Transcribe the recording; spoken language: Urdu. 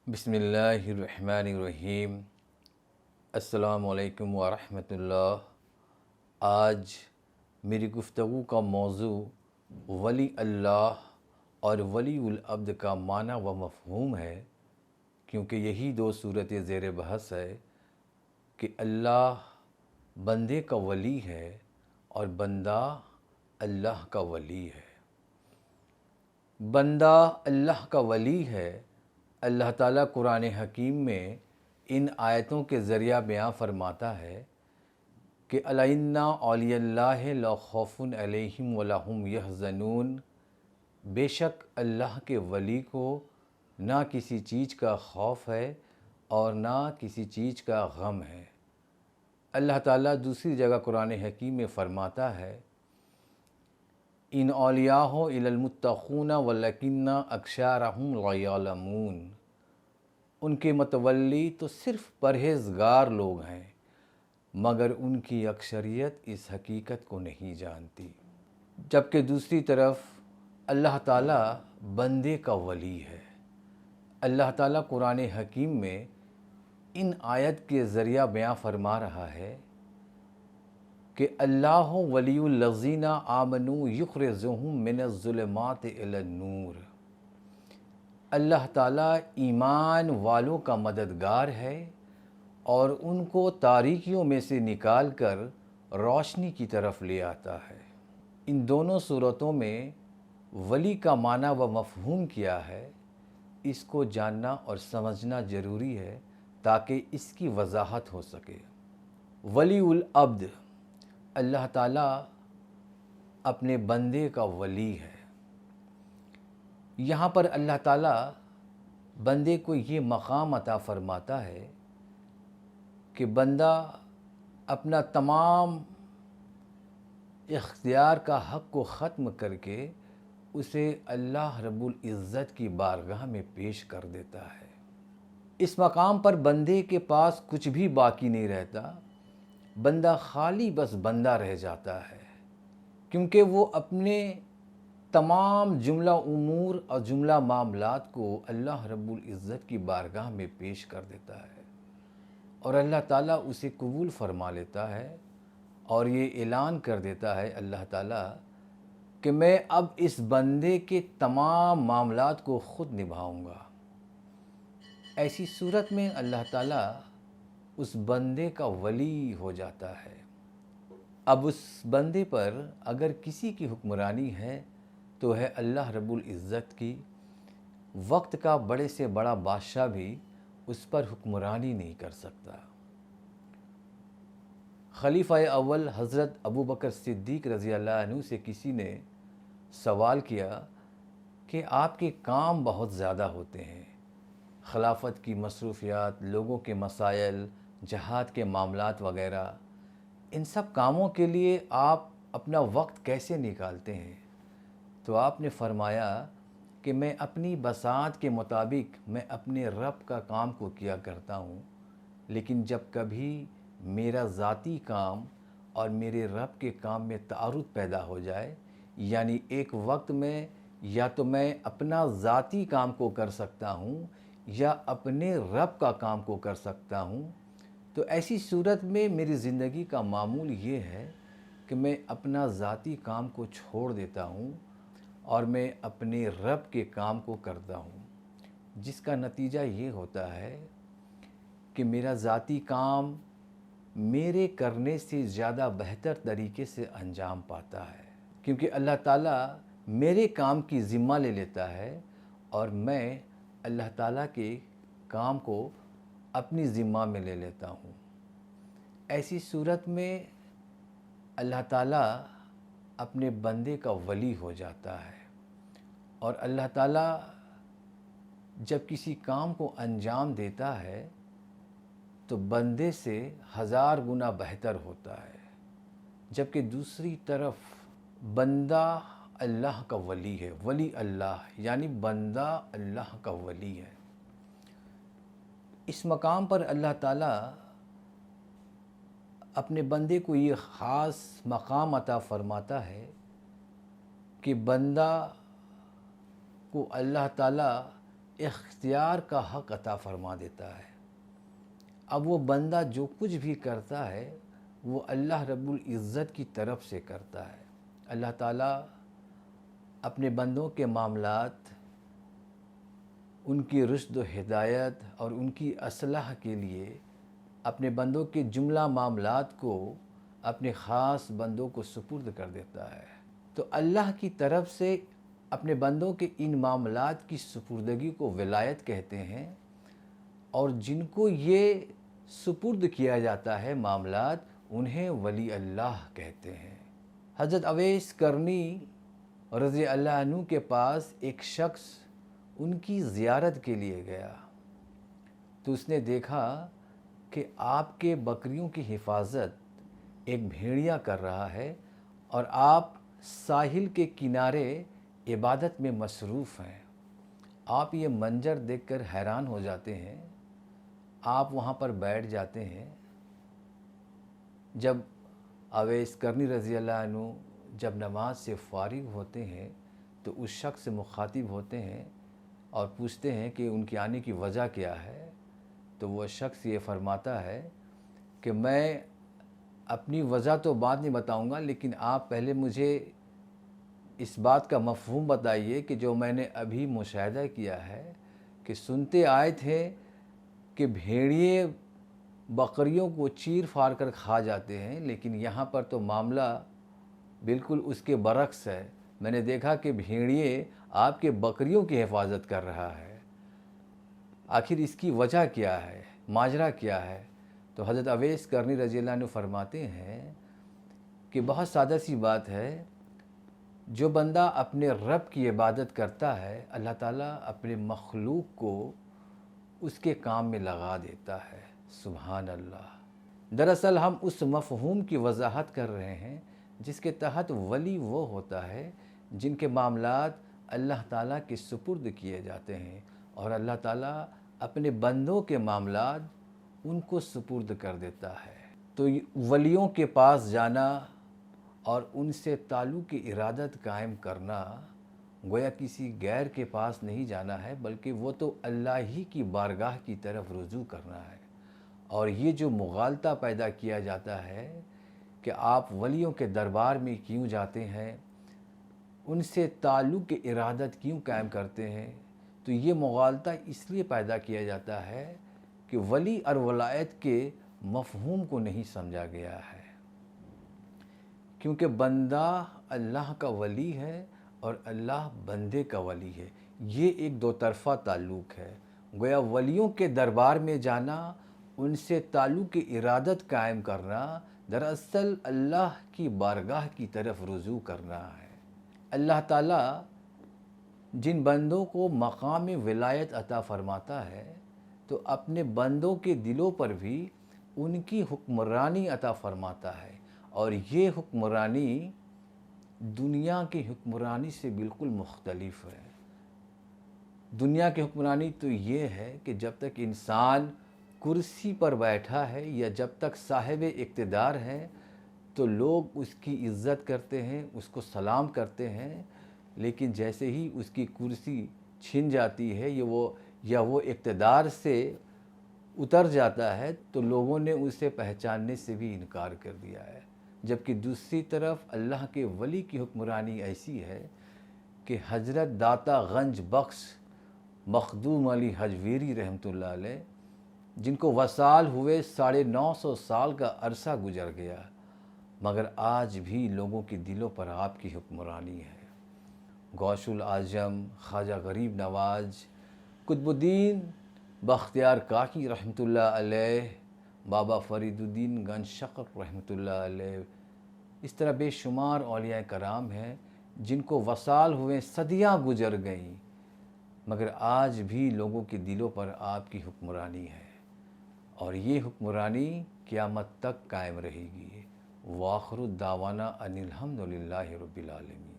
بسم اللہ الرحمن الرحیم۔ السلام علیکم ورحمۃ اللہ۔ آج میری گفتگو کا موضوع ولی اللہ اور ولی العبد کا معنی و مفہوم ہے، کیونکہ یہی دو صورتیں زیر بحث ہے کہ اللہ بندے کا ولی ہے اور بندہ اللہ کا ولی ہے۔ بندہ اللہ کا ولی ہے، اللہ تعالیٰ قرآن حکیم میں ان آیتوں کے ذریعہ بیان فرماتا ہے کہ الا ان اولیاء اللہ لا خوف علیہم ولا هم یحزنون، بے شک اللہ کے ولی کو نہ کسی چیز کا خوف ہے اور نہ کسی چیز کا غم ہے۔ اللہ تعالیٰ دوسری جگہ قرآن حکیم میں فرماتا ہے ان اولیاء الا المتقون ولکن اکثرهم لا یعلمون، ان کے متولی تو صرف پرہیزگار لوگ ہیں مگر ان کی اکثریت اس حقیقت کو نہیں جانتی۔ جبکہ دوسری طرف اللہ تعالیٰ بندے کا ولی ہے۔ اللہ تعالیٰ قرآن حکیم میں ان آیت کے ذریعہ بیان فرما رہا ہے کہ اللہ ولی الذین آمنوا یخرجہم من الظلمات الی النور، اللہ تعالیٰ ایمان والوں کا مددگار ہے اور ان کو تاریکیوں میں سے نکال کر روشنی کی طرف لے آتا ہے۔ ان دونوں صورتوں میں ولی کا معنی و مفہوم کیا ہے، اس کو جاننا اور سمجھنا ضروری ہے تاکہ اس کی وضاحت ہو سکے۔ ولی العبد، اللہ تعالیٰ اپنے بندے کا ولی ہے۔ یہاں پر اللہ تعالیٰ بندے کو یہ مقام عطا فرماتا ہے کہ بندہ اپنا تمام اختیار کا حق کو ختم کر کے اسے اللہ رب العزت کی بارگاہ میں پیش کر دیتا ہے۔ اس مقام پر بندے کے پاس کچھ بھی باقی نہیں رہتا، بندہ خالی بس بندہ رہ جاتا ہے، کیونکہ وہ اپنے تمام جملہ امور اور جملہ معاملات کو اللہ رب العزت کی بارگاہ میں پیش کر دیتا ہے اور اللہ تعالیٰ اسے قبول فرما لیتا ہے اور یہ اعلان کر دیتا ہے اللہ تعالیٰ کہ میں اب اس بندے کے تمام معاملات کو خود نبھاؤں گا۔ ایسی صورت میں اللہ تعالیٰ اس بندے کا ولی ہو جاتا ہے۔ اب اس بندے پر اگر کسی کی حکمرانی ہے تو ہے اللہ رب العزت کی۔ وقت کا بڑے سے بڑا بادشاہ بھی اس پر حکمرانی نہیں کر سکتا۔ خلیفہ اول حضرت ابو بکر صدیق رضی اللہ عنہ سے کسی نے سوال کیا کہ آپ کے کام بہت زیادہ ہوتے ہیں، خلافت کی مصروفیات، لوگوں کے مسائل، جہاد کے معاملات وغیرہ، ان سب کاموں کے لیے آپ اپنا وقت کیسے نکالتے ہیں؟ تو آپ نے فرمایا کہ میں اپنی بساط کے مطابق میں اپنے رب کا کام کو کیا کرتا ہوں، لیکن جب کبھی میرا ذاتی کام اور میرے رب کے کام میں تعارض پیدا ہو جائے، یعنی ایک وقت میں یا تو میں اپنا ذاتی کام کو کر سکتا ہوں یا اپنے رب کا کام کو کر سکتا ہوں، تو ایسی صورت میں میری زندگی کا معمول یہ ہے کہ میں اپنا ذاتی کام کو چھوڑ دیتا ہوں اور میں اپنے رب کے کام کو کرتا ہوں، جس کا نتیجہ یہ ہوتا ہے کہ میرا ذاتی کام میرے کرنے سے زیادہ بہتر طریقے سے انجام پاتا ہے، کیونکہ اللہ تعالیٰ میرے کام کی ذمہ لے لیتا ہے اور میں اللہ تعالیٰ کے کام کو اپنی ذمہ میں لے لیتا ہوں۔ ایسی صورت میں اللہ تعالیٰ اپنے بندے کا ولی ہو جاتا ہے اور اللہ تعالیٰ جب کسی کام کو انجام دیتا ہے تو بندے سے 1000 گنا بہتر ہوتا ہے، جبکہ دوسری طرف بندہ اللہ کا ولی ہے۔ ولی اللہ یعنی بندہ اللہ کا ولی ہے۔ اس مقام پر اللہ تعالیٰ اپنے بندے کو یہ خاص مقام عطا فرماتا ہے کہ بندہ کو اللہ تعالیٰ اختیار کا حق عطا فرما دیتا ہے۔ اب وہ بندہ جو کچھ بھی کرتا ہے وہ اللہ رب العزت کی طرف سے کرتا ہے۔ اللہ تعالیٰ اپنے بندوں کے معاملات، ان کی رشد و ہدایت اور ان کی اصلاح کے لیے اپنے بندوں کے جملہ معاملات کو اپنے خاص بندوں کو سپرد کر دیتا ہے۔ تو اللہ کی طرف سے اپنے بندوں کے ان معاملات کی سپردگی کو ولایت کہتے ہیں، اور جن کو یہ سپرد کیا جاتا ہے معاملات، انہیں ولی اللہ کہتے ہیں۔ حضرت اویس کرنی رضی اللہ عنہ کے پاس ایک شخص ان کی زیارت کے لیے گیا، تو اس نے دیکھا کہ آپ کے بکریوں کی حفاظت ایک بھیڑیا کر رہا ہے اور آپ ساحل کے کنارے عبادت میں مصروف ہیں۔ آپ یہ منظر دیکھ کر حیران ہو جاتے ہیں۔ آپ وہاں پر بیٹھ جاتے ہیں۔ جب اویس کرنی رضی اللہ عنہ جب نماز سے فارغ ہوتے ہیں تو اس شخص سے مخاطب ہوتے ہیں اور پوچھتے ہیں کہ ان کے آنے کی وجہ کیا ہے، تو وہ شخص یہ فرماتا ہے کہ میں اپنی وجہ تو بعد میں بتاؤں گا، لیکن آپ پہلے مجھے اس بات کا مفہوم بتائیے کہ جو میں نے ابھی مشاہدہ کیا ہے کہ سنتے آئے تھے کہ بھیڑیے بکریوں کو چیر پھاڑ کر کھا جاتے ہیں، لیکن یہاں پر تو معاملہ بالکل اس کے برعکس ہے۔ میں نے دیکھا کہ بھیڑیے آپ کے بکریوں کی حفاظت کر رہا ہے، آخر اس کی وجہ کیا ہے، ماجرا کیا ہے؟ تو حضرت اویس کرنی رضی اللہ عنہ فرماتے ہیں کہ بہت سادہ سی بات ہے، جو بندہ اپنے رب کی عبادت کرتا ہے اللہ تعالیٰ اپنے مخلوق کو اس کے کام میں لگا دیتا ہے۔ سبحان اللہ۔ دراصل ہم اس مفہوم کی وضاحت کر رہے ہیں جس کے تحت ولی وہ ہوتا ہے جن کے معاملات اللہ تعالیٰ کے سپرد کیے جاتے ہیں، اور اللہ تعالیٰ اپنے بندوں کے معاملات ان کو سپرد کر دیتا ہے۔ تو ولیوں کے پاس جانا اور ان سے تعلق ارادت قائم کرنا گویا کسی غیر کے پاس نہیں جانا ہے، بلکہ وہ تو اللہ ہی کی بارگاہ کی طرف رجوع کرنا ہے۔ اور یہ جو مغالطہ پیدا کیا جاتا ہے کہ آپ ولیوں کے دربار میں کیوں جاتے ہیں، ان سے تعلق ارادت کیوں قائم کرتے ہیں، تو یہ مغالطہ اس لیے پیدا کیا جاتا ہے کہ ولی اور ولایت کے مفہوم کو نہیں سمجھا گیا ہے، کیونکہ بندہ اللہ کا ولی ہے اور اللہ بندے کا ولی ہے۔ یہ ایک دو طرفہ تعلق ہے۔ گویا ولیوں کے دربار میں جانا، ان سے تعلق ارادت قائم کرنا، دراصل اللہ کی بارگاہ کی طرف رجوع کرنا ہے۔ اللہ تعالیٰ جن بندوں کو مقام ولایت عطا فرماتا ہے تو اپنے بندوں کے دلوں پر بھی ان کی حکمرانی عطا فرماتا ہے، اور یہ حکمرانی دنیا کی حکمرانی سے بالکل مختلف ہے۔ دنیا کی حکمرانی تو یہ ہے کہ جب تک انسان کرسی پر بیٹھا ہے یا جب تک صاحب اقتدار ہے تو لوگ اس کی عزت کرتے ہیں، اس کو سلام کرتے ہیں، لیکن جیسے ہی اس کی کرسی چھن جاتی ہے یا وہ اقتدار سے اتر جاتا ہے تو لوگوں نے اسے پہچاننے سے بھی انکار کر دیا ہے۔ جبکہ دوسری طرف اللہ کے ولی کی حکمرانی ایسی ہے کہ حضرت داتا گنج بخش مخدوم علی حجویری رحمۃ اللہ علیہ، جن کو وصال ہوئے 950 سال کا عرصہ گزر گیا، مگر آج بھی لوگوں کے دلوں پر آپ کی حکمرانی ہے۔ غوث الاعظم خواجہ غریب نواز، قطب الدین بختیار کاکی رحمۃ اللہ علیہ، بابا فرید الدین گنج شکر رحمۃ اللہ علیہ، اس طرح بے شمار اولیاء کرام ہیں جن کو وصال ہوئے صدیاں گزر گئیں، مگر آج بھی لوگوں کے دلوں پر آپ کی حکمرانی ہے، اور یہ حکمرانی قیامت تک قائم رہے گی۔ وآخر دعوانا ان الحمد للہ رب العالمین۔